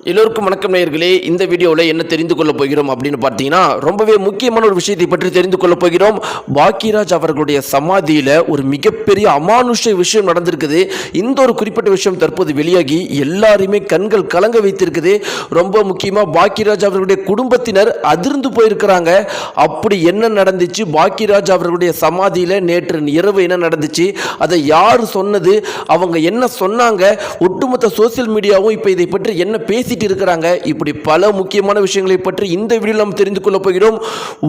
எல்லோருக்கும் வணக்கம் நேயர்களே. இந்த வீடியோவில் என்ன தெரிந்து கொள்ள போகிறோம் அப்படின்னு பார்த்தீங்கன்னா, ரொம்பவே முக்கியமான ஒரு விஷயத்தை பற்றி தெரிந்து கொள்ள போகிறோம். பாக்கியராஜ் அவர்களுடைய சமாதியில் ஒரு மிகப்பெரிய அமானுஷ விஷயம் நடந்திருக்குது. இந்த ஒரு குறிப்பிட்ட விஷயம் தற்போது வெளியாகி எல்லாருமே கண்கள் கலங்க வைத்திருக்குது. ரொம்ப முக்கியமாக பாக்கியராஜ் அவர்களுடைய குடும்பத்தினர் அதிர்ந்து போயிருக்கிறாங்க. அப்படி என்ன நடந்துச்சு, பாக்கியராஜ் அவர்களுடைய சமாதியில் நேற்று இரவு என்ன நடந்துச்சு, அதை யார் சொன்னது, அவங்க என்ன சொன்னாங்க, ஒட்டுமொத்த சோசியல் மீடியாவும் இப்போ இதை பற்றி என்ன பேசிட்டு இருக்கிறாங்க, இப்படி பல முக்கியமான விஷயங்களை பற்றி இந்த வீடியோவில் நாம் தெரிந்து கொள்ள போகிறோம்.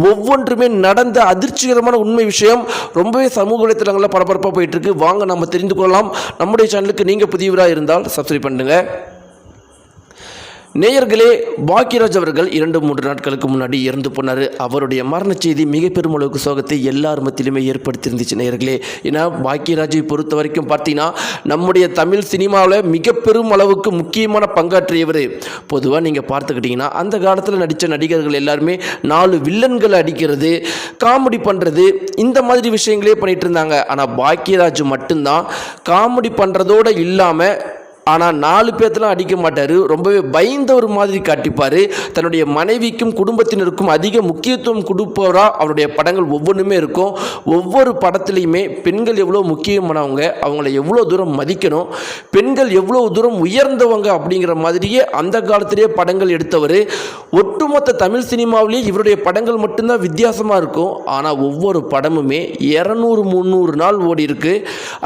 ஒவ்வொன்றுமே நடந்த அதிர்ச்சிகரமான உண்மை விஷயம் ரொம்பவே சமூக வலைத்தளங்களில் பரபரப்பாக போயிட்டு இருக்கு. வாங்க நம்ம தெரிந்து கொள்ளலாம். நம்முடைய சேனலுக்கு நீங்க புதியவராக இருந்தால் சப்ஸ்கிரைப் பண்ணுங்க. நேயர்களே, பாக்கியராஜ் அவர்கள் 2-3 நாட்களுக்கு முன்னாடி இறந்து போனார். அவருடைய மரண செய்தி மிக பெரும் அளவுக்கு சோகத்தை எல்லார் மத்தியிலுமே ஏற்படுத்தியிருந்துச்சு நேயர்களே. ஏன்னா பாக்கியராஜை பொறுத்த வரைக்கும் பார்த்தீங்கன்னா, நம்முடைய தமிழ் சினிமாவில் மிக பெரும் அளவுக்கு முக்கியமான பங்காற்றியவர். பொதுவாக நீங்கள் பார்த்துக்கிட்டிங்கன்னா, அந்த காலத்தில் நடித்த நடிகர்கள் எல்லாருமே 4 வில்லன்களை அடிக்கிறது, காமெடி பண்ணுறது, இந்த மாதிரி விஷயங்களே பண்ணிகிட்டு இருந்தாங்க. ஆனால் பாக்கியராஜ் மட்டும்தான் காமெடி பண்ணுறதோடு இல்லாமல் ஆனால் 4 பேர்த்தெல்லாம் அடிக்க மாட்டார். ரொம்பவே பயந்த ஒரு மாதிரி காட்டிப்பார். தன்னுடைய மனைவிக்கும் குடும்பத்தினருக்கும் அதிக முக்கியத்துவம் கொடுப்பவராக அவருடைய படங்கள் ஒவ்வொன்றுமே இருக்கும். ஒவ்வொரு படத்துலையுமே பெண்கள் எவ்வளோ முக்கியமானவங்க, அவங்கள எவ்வளோ தூரம் மதிக்கணும், பெண்கள் எவ்வளோ தூரம் உயர்ந்தவங்க அப்படிங்கிற மாதிரியே அந்த காலத்திலேயே படங்கள் எடுத்தவர். ஒட்டுமொத்த தமிழ் சினிமாவிலேயே இவருடைய படங்கள் மட்டும்தான் வித்தியாசமாக இருக்கும். ஆனால் ஒவ்வொரு படமுமே 200-300 நாள் ஓடி இருக்கு.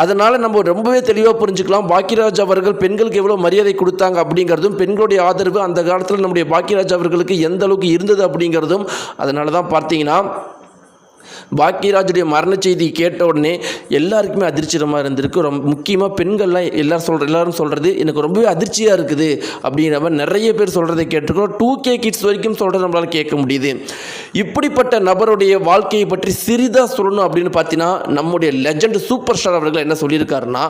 அதனால் நம்ம ரொம்பவே தெளிவாக புரிஞ்சுக்கலாம் பாக்கியராஜ் அவர்கள் பெண்களுக்கு எவ்வளோ மரியாதை கொடுத்தாங்க அப்படிங்கிறதும், பெண்களுடைய ஆதரவு அந்த காலத்தில் நம்முடைய பாக்கியராஜ் அவர்களுக்கு எந்த அளவுக்கு இருந்தது அப்படிங்கிறதும். அதனால தான் பார்த்தீங்கன்னா, பாக்கியராஜுடைய மரண செய்தி கேட்ட உடனே எல்லாருக்குமே அதிர்ச்சிகரமாக இருந்திருக்கு. ரொம்ப முக்கியமாக பெண்கள்லாம் எல்லாரும் சொல்கிறது எனக்கு ரொம்பவே அதிர்ச்சியாக இருக்குது அப்படிங்கிற மாதிரி நிறைய பேர் சொல்கிறதை கேட்டிருக்கிறோம். 2K கிட்ஸ் வரைக்கும் சொல்கிறத நம்மளால் கேட்க முடியுது. இப்படிப்பட்ட நபருடைய வாழ்க்கையை பற்றி சிறிதாக சொல்லணும் அப்படின்னு பார்த்தீங்கன்னா, நம்முடைய லெஜண்ட் சூப்பர் ஸ்டார் அவர்கள் என்ன சொல்லியிருக்காருன்னா,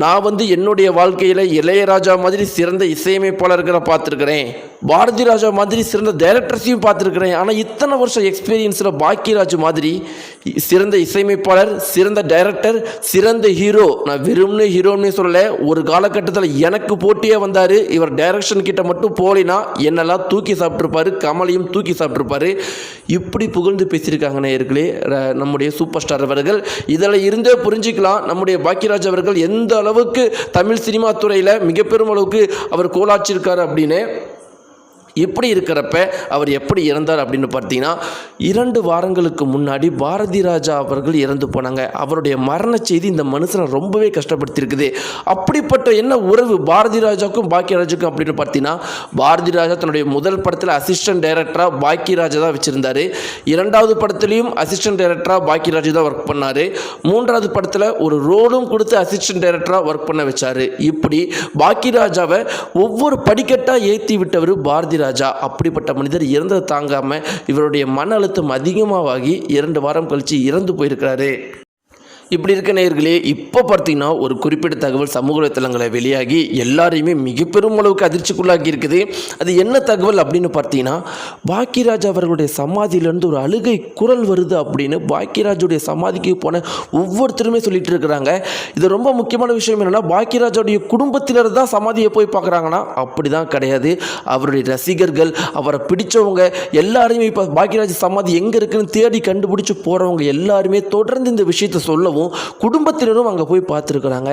நான் என்னுடைய வாழ்க்கையில் இளையராஜா மாதிரி சிறந்த இசையமைப்பாளர்களை பார்த்துருக்கிறேன், பாரதி ராஜா மாதிரி சிறந்த டைரக்டர்ஸையும் பார்த்துருக்கிறேன். ஆனால் இத்தனை வருஷம் எக்ஸ்பீரியன்ஸில் பாக்கியராஜ் மாதிரி சிறந்த இசையமைப்பாளர், சிறந்த டைரக்டர், சிறந்த ஹீரோ, நான் வெறும்னு ஹீரோன்னு சொல்லலை, ஒரு காலகட்டத்தில் எனக்கு போட்டியே வந்தார். இவர் டைரக்ஷன் கிட்ட மட்டும் போலினா என்னெல்லாம் தூக்கி சாப்பிட்ருப்பார், கமலையும் தூக்கி சாப்பிட்ருப்பார். இப்படி புகழ்ந்து பேசியிருக்காங்க நேயர்களே நம்முடைய சூப்பர் ஸ்டார் அவர்கள். இதில் இருந்தே புரிஞ்சிக்கலாம் நம்முடைய பாக்கியராஜ் அவர்கள் எந்த அளவுக்கு தமிழ் சினிமா துறையில் மிக பெரும் அளவுக்கு அவர் கோலாச்சிருக்கார் அப்படின்னு. இப்படி இருக்கிறப்ப அவர் எப்படி இறந்தார் அப்படின்னு பார்த்தீங்கன்னா, 2 வாரங்களுக்கு முன்னாடி பாரதி ராஜா அவர்கள் இறந்து போனாங்க. அவருடைய மரண செய்தி இந்த மனுஷனை ரொம்பவே கஷ்டப்படுத்தியிருக்குது. அப்படிப்பட்ட என்ன உறவு பாரதி ராஜாவுக்கும் பாக்கியராஜுக்கும் அப்படின்னு பார்த்தீங்கன்னா, பாரதி ராஜா தன்னுடைய முதல் படத்தில் அசிஸ்டன்ட் டைரக்டராக பாக்கியராஜா தான் வச்சுருந்தார். 2வது படத்துலையும் அசிஸ்டன்ட் டைரக்டராக பாக்கியராஜ் தான் ஒர்க் பண்ணார். 3வது படத்தில் ஒரு ரோலும் கொடுத்து அசிஸ்டன்ட் டைரக்டராக ஒர்க் பண்ண வச்சார். இப்படி பாக்கியராஜாவை ஒவ்வொரு படிக்கட்டாக ஏற்றி விட்டவர் பாரதி ராஜா. அப்படிப்பட்ட மனிதர் இறந்ததை தாங்காமல் இவருடைய மன அழுத்தம் அதிகமாகி 2 வாரம் கழித்து இறந்து போயிருக்கிறாரு. இப்படி இருக்க நேயர்களே, இப்போ பார்த்தீங்கன்னா ஒரு குறிப்பிட்ட தகவல் சமூக வலைத்தளங்களை வெளியாகி எல்லாரையுமே மிக பெரும் அளவுக்கு அதிர்ச்சிக்குள்ளாக்கி இருக்குது. அது என்ன தகவல் அப்படின்னு பார்த்தீங்கன்னா, பாக்கியராஜ் அவர்களுடைய சமாதியிலேருந்து ஒரு அழுகை குரல் வருது அப்படின்னு பாக்கியராஜுடைய சமாதிக்கு போன ஒவ்வொருத்தருமே சொல்லிட்டு இருக்கிறாங்க. இது ரொம்ப முக்கியமான விஷயம் என்னென்னா, பாக்கியராஜுடைய குடும்பத்தினர் தான் சமாதியை போய் பார்க்குறாங்கன்னா அப்படி தான் கிடையாது. அவருடைய ரசிகர்கள், அவரை பிடிச்சவங்க எல்லாருமே இப்போ பாக்கியராஜ் சமாதி எங்கே இருக்குன்னு தேடி கண்டுபிடிச்சி போகிறவங்க எல்லாருமே தொடர்ந்து இந்த விஷயத்தை சொல்லவும் குடும்பத்தினரும் அங்கே போய் பார்த்துருக்குறாங்க.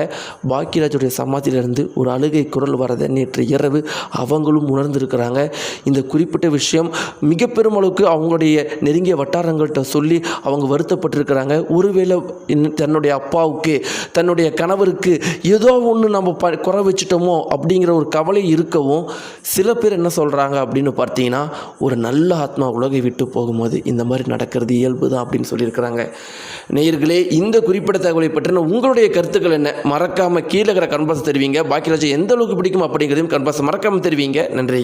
பாக்கியராஜுடைய சமாதியிலிருந்து ஒரு அழுகை குரல் வரதை நேற்று இரவு அவங்களும் உணர்ந்திருக்கிறாங்க. இந்த குறிப்பிட்ட விஷயம் மிக பெரும் அளவுக்கு அவங்களுடைய நெருங்கிய வட்டாரங்கள்கிட்ட சொல்லி அவங்க வருத்தப்பட்டிருக்கிறாங்க. ஒருவேளை தன்னுடைய அப்பாவுக்கு, தன்னுடைய கணவருக்கு ஏதோ ஒன்று நம்ம குறை வச்சுட்டோமோ அப்படிங்கிற ஒரு கவலை இருக்கவும், சில பேர் என்ன சொல்கிறாங்க அப்படின்னு பார்த்தீங்கன்னா, ஒரு நல்ல ஆத்மா உலகை விட்டு போகும்போது இந்த மாதிரி நடக்கிறது இயல்பு தான் அப்படின்னு சொல்லியிருக்கிறாங்க. நேயர்களே, இந்த குறிப்பிட்ட தகவலை பற்றின உங்களுடைய கருத்துக்கள் என்ன? மறக்காமல் கீழே இருக்கிற கன்பாஸ் தெரிவிங்க. பாக்கியராஜ் எந்த அளவுக்கு பிடிக்கும் அப்படிங்கிறதையும் கன்பாஸ் மறக்காமல் தெரிவிங்க. நன்றி.